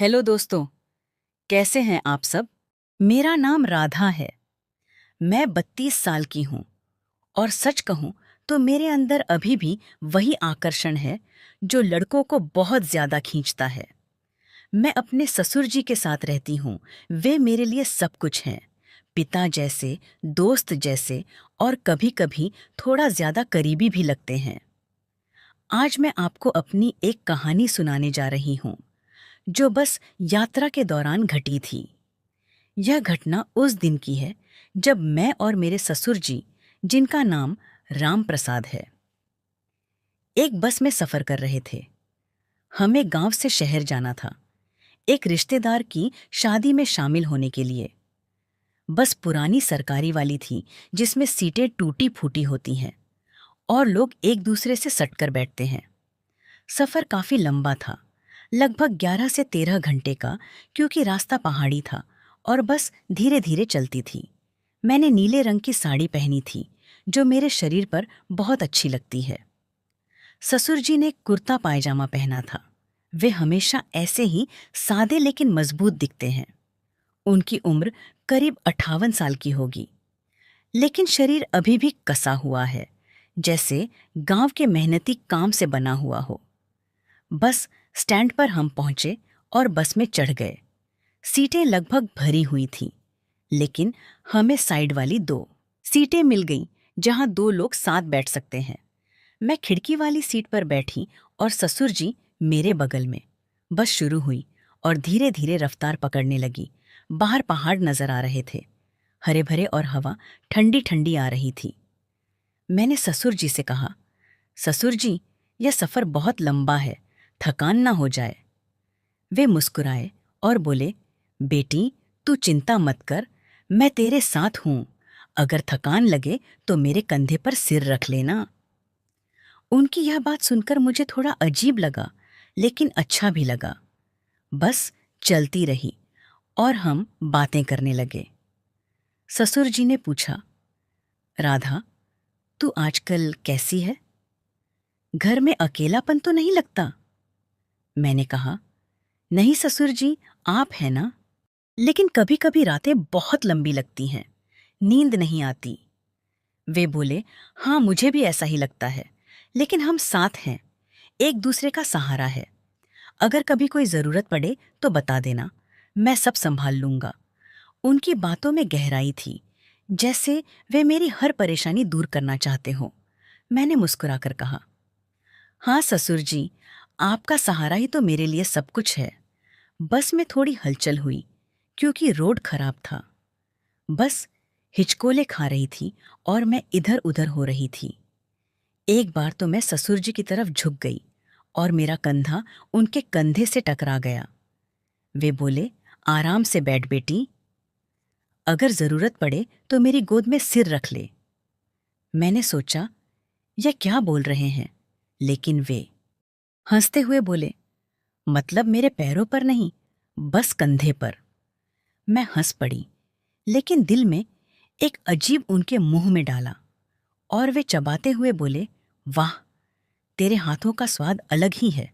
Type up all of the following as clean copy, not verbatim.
Hello दोस्तों, कैसे हैं आप सब? मेरा नाम राधा है। मैं 32 साल की हूँ और सच कहूँ तो मेरे अंदर अभी भी वही आकर्षण है जो लड़कों को बहुत ज्यादा खींचता है। मैं अपने ससुर जी के साथ रहती हूँ। वे मेरे लिए सब कुछ हैं, पिता जैसे, दोस्त जैसे और कभी-कभी थोड़ा ज्यादा करीबी भी लगते हैं। आज मैं आपको अपनी एक कहानी सुनाने जा रही हूँ जो बस यात्रा के दौरान घटी थी। यह घटना उस दिन की है जब मैं और मेरे ससुर जी, जिनका नाम राम प्रसाद है, एक बस में सफर कर रहे थे। हमें गांव से शहर जाना था, एक रिश्तेदार की शादी में शामिल होने के लिए। बस पुरानी सरकारी वाली थी जिसमें सीटें टूटी फूटी होती हैं और लोग एक दूसरे से सटकर बैठते हैं। सफर काफी लंबा था, लगभग 11 से 13 घंटे का, क्योंकि रास्ता पहाड़ी था और बस धीरे धीरे चलती थी। मैंने नीले रंग की साड़ी पहनी थी जो मेरे शरीर पर बहुत अच्छी लगती है। ससुर जी ने कुर्ता पायजामा पहना था। वे हमेशा ऐसे ही सादे लेकिन मजबूत दिखते हैं। उनकी उम्र करीब 58 साल की होगी, लेकिन शरीर अभी भी कसा हुआ है, जैसे गांव के मेहनती काम से बना हुआ हो। बस स्टैंड पर हम पहुंचे और बस में चढ़ गए। सीटें लगभग भरी हुई थीं, लेकिन हमें साइड वाली 2 सीटें मिल गईं जहां 2 लोग साथ बैठ सकते हैं। मैं खिड़की वाली सीट पर बैठी और ससुर जी मेरे बगल में। बस शुरू हुई और धीरे धीरे रफ्तार पकड़ने लगी। बाहर पहाड़ नजर आ रहे थे, हरे भरे, और हवा ठंडी ठंडी आ रही थी। मैंने ससुर जी से कहा, ससुर जी, यह सफर बहुत लंबा है, थकान ना हो जाए। वे मुस्कुराए और बोले, बेटी, तू चिंता मत कर, मैं तेरे साथ हूं। अगर थकान लगे तो मेरे कंधे पर सिर रख लेना। उनकी यह बात सुनकर मुझे थोड़ा अजीब लगा, लेकिन अच्छा भी लगा। बस चलती रही और हम बातें करने लगे। ससुर जी ने पूछा, राधा, तू आजकल कैसी है? घर में अकेलापन तो नहीं लगता? मैंने कहा, नहीं ससुर जी, आप है ना। लेकिन कभी कभी रातें बहुत लंबी लगती हैं, नींद नहीं आती। वे बोले, हाँ, मुझे भी ऐसा ही लगता है, लेकिन हम साथ हैं, एक दूसरे का सहारा है। अगर कभी कोई जरूरत पड़े तो बता देना, मैं सब संभाल लूंगा। उनकी बातों में गहराई थी, जैसे वे मेरी हर परेशानी दूर करना चाहते हो। मैंने मुस्कुराकर कहा, हाँ ससुर जी, आपका सहारा ही तो मेरे लिए सब कुछ है। बस में थोड़ी हलचल हुई क्योंकि रोड खराब था। बस हिचकोले खा रही थी और मैं इधर उधर हो रही थी। एक बार तो मैं ससुर जी की तरफ झुक गई और मेरा कंधा उनके कंधे से टकरा गया। वे बोले, आराम से बैठ बेटी, अगर जरूरत पड़े तो मेरी गोद में सिर रख ले। मैंने सोचा, यह क्या बोल रहे हैं, लेकिन वे हंसते हुए बोले, मतलब मेरे पैरों पर नहीं, बस कंधे पर। मैं हंस पड़ी, लेकिन दिल में एक अजीब उनके मुंह में डाला और वे चबाते हुए बोले, वाह, तेरे हाथों का स्वाद अलग ही है।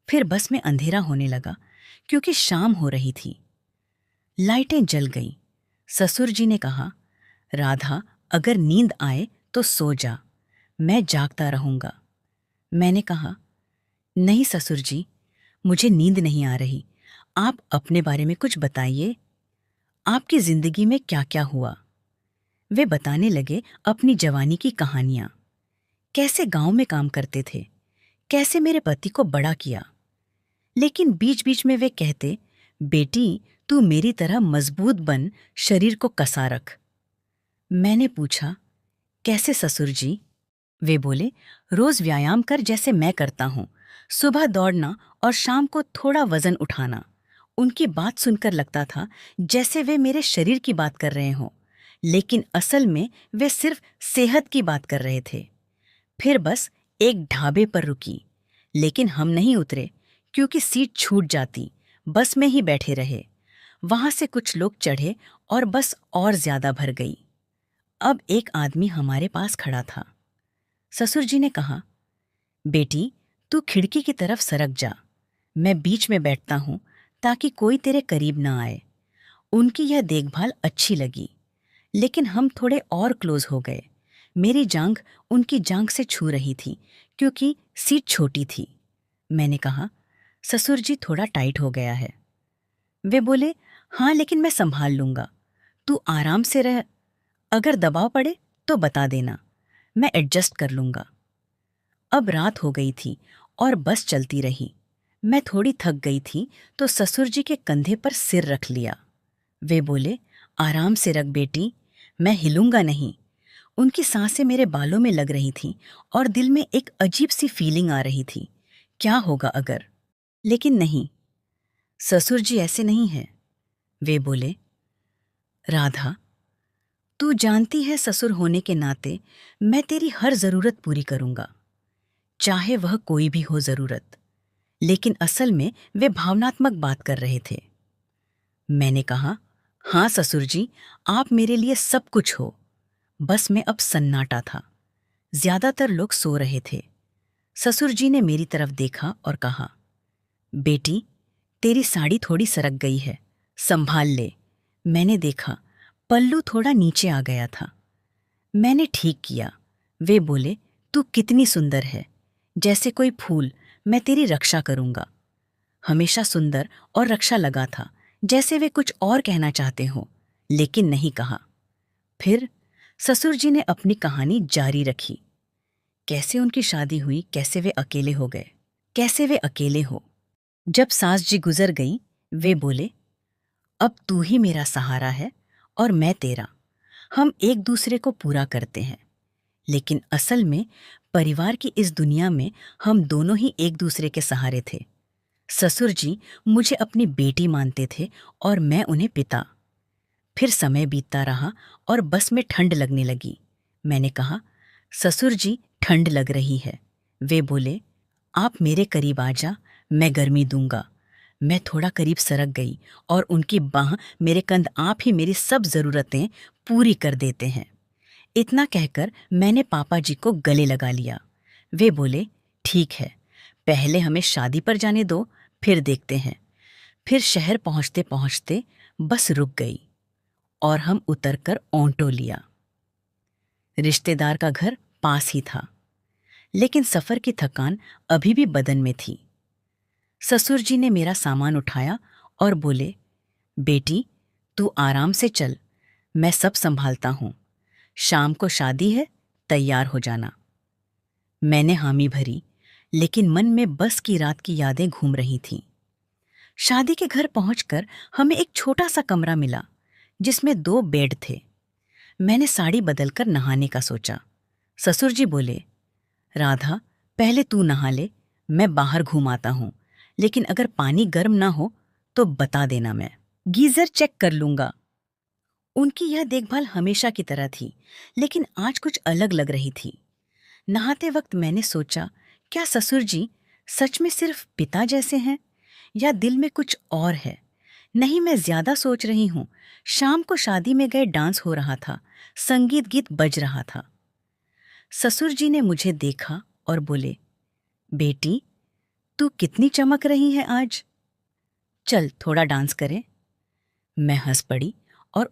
फिर बस में अंधेरा होने लगा क्योंकि शाम हो रही थी। लाइटें जल गईं। ससुर जी ने कहा, राधा, अगर नींद आए तो सो जा, मैं जागता रहूंगा। मैंने कहा, नहीं ससुर जी, मुझे नींद नहीं आ रही। आप अपने बारे में कुछ बताइए, आपकी जिंदगी में क्या क्या हुआ। वे बताने लगे अपनी जवानी की कहानियां, कैसे गांव में काम करते थे, कैसे मेरे पति को बड़ा किया। लेकिन बीच बीच में वे कहते, बेटी, तू मेरी तरह मजबूत बन, शरीर को कसा रख। मैंने पूछा, कैसे ससुर जी? वे बोले, रोज व्यायाम कर जैसे मैं करता हूँ, सुबह दौड़ना और शाम को थोड़ा वजन उठाना। उनकी बात सुनकर लगता था जैसे वे मेरे शरीर की बात कर रहे हों, लेकिन असल में वे सिर्फ सेहत की बात कर रहे थे। फिर बस एक ढाबे पर रुकी, लेकिन हम नहीं उतरे क्योंकि सीट छूट जाती। बस में ही बैठे रहे। वहां से कुछ लोग चढ़े और बस और ज्यादा भर गई। अब एक आदमी हमारे पास खड़ा था। ससुर जी ने कहा, बेटी, तू खिड़की की तरफ सरक जा, मैं बीच में बैठता हूं ताकि कोई तेरे करीब ना आए। उनकी यह देखभाल अच्छी लगी, लेकिन हम थोड़े और क्लोज हो गए। मेरी जांघ उनकी जांघ से छू रही थी क्योंकि सीट छोटी थी। मैंने कहा, ससुर जी थोड़ा टाइट हो गया है। वे बोले, हाँ लेकिन मैं संभाल लूंगा, तू आराम से रह। अगर दबाव पड़े तो बता देना, मैं एडजस्ट कर लूंगा। अब रात हो गई थी और बस चलती रही। मैं थोड़ी थक गई थी तो ससुर जी के कंधे पर सिर रख लिया। वे बोले, आराम से रख बेटी, मैं हिलूंगा नहीं। उनकी सांसें मेरे बालों में लग रही थीं और दिल में एक अजीब सी फीलिंग आ रही थी, क्या होगा अगर। लेकिन नहीं, ससुर जी ऐसे नहीं है। वे बोले, राधा, तू जानती है ससुर होने के नाते मैं तेरी हर जरूरत पूरी करूंगा, चाहे वह कोई भी हो जरूरत। लेकिन असल में वे भावनात्मक बात कर रहे थे। मैंने कहा, हाँ ससुर जी, आप मेरे लिए सब कुछ हो। बस में अब सन्नाटा था, ज्यादातर लोग सो रहे थे। ससुर जी ने मेरी तरफ देखा और कहा, बेटी, तेरी साड़ी थोड़ी सरक गई है, संभाल ले। मैंने देखा, पल्लू थोड़ा नीचे आ गया था। मैंने ठीक किया। वे बोले, तू कितनी सुंदर है, जैसे कोई फूल, मैं तेरी रक्षा करूंगा। हमेशा सुंदर और रक्षा लगा था, जैसे वे कुछ और कहना चाहते हो, लेकिन नहीं कहा। फिर ससुर जी ने अपनी कहानी जारी रखी। कैसे उनकी शादी हुई, कैसे वे अकेले हो गए, कैसे वे अकेले हो। जब सास जी गुजर गई, वे बोले, अब तू ही मेरा सहारा है और मैं तेरा। हम एक दूसरे को पूरा करते हैं, लेकिन असल में परिवार की इस दुनिया में हम दोनों ही एक दूसरे के सहारे थे। ससुर जी मुझे अपनी बेटी मानते थे और मैं उन्हें पिता। फिर समय बीतता रहा और बस में ठंड लगने लगी। मैंने कहा, ससुर जी ठंड लग रही है। वे बोले, आप मेरे करीब आ जा, मैं गर्मी दूंगा। मैं थोड़ा करीब सरक गई और उनकी बाह मेरे कंध आप ही मेरी सब जरूरतें पूरी कर देते हैं। इतना कहकर मैंने पापा जी को गले लगा लिया। वे बोले, ठीक है, पहले हमें शादी पर जाने दो, फिर देखते हैं। फिर शहर पहुंचते पहुंचते बस रुक गई और हम उतरकर ऑटो लिया। रिश्तेदार का घर पास ही था, लेकिन सफर की थकान अभी भी बदन में थी। ससुर जी ने मेरा सामान उठाया और बोले, बेटी, तू आराम से चल, मैं सब संभालता हूं। शाम को शादी है, तैयार हो जाना। मैंने हामी भरी, लेकिन मन में बस की रात की यादें घूम रही थीं। शादी के घर पहुंचकर हमें एक छोटा सा कमरा मिला, जिसमें 2 बेड थे। मैंने साड़ी बदलकर नहाने का सोचा। ससुर जी बोले, राधा, पहले तू नहा ले, मैं बाहर घूम आता हूं, लेकिन अगर पानी गर्म ना हो तो बता देना, मैं गीजर चेक कर लूंगा। उनकी यह देखभाल हमेशा की तरह थी, लेकिन आज कुछ अलग लग रही थी। नहाते वक्त मैंने सोचा, क्या ससुर जी सच में सिर्फ पिता जैसे हैं या दिल में कुछ और है। नहीं, मैं ज्यादा सोच रही हूं। शाम को शादी में गए डांस हो रहा था, संगीत गीत बज रहा था। ससुर जी ने मुझे देखा और बोले, बेटी, तू कितनी चमक रही है आज, चल थोड़ा डांस करें। मैं हंस पड़ी और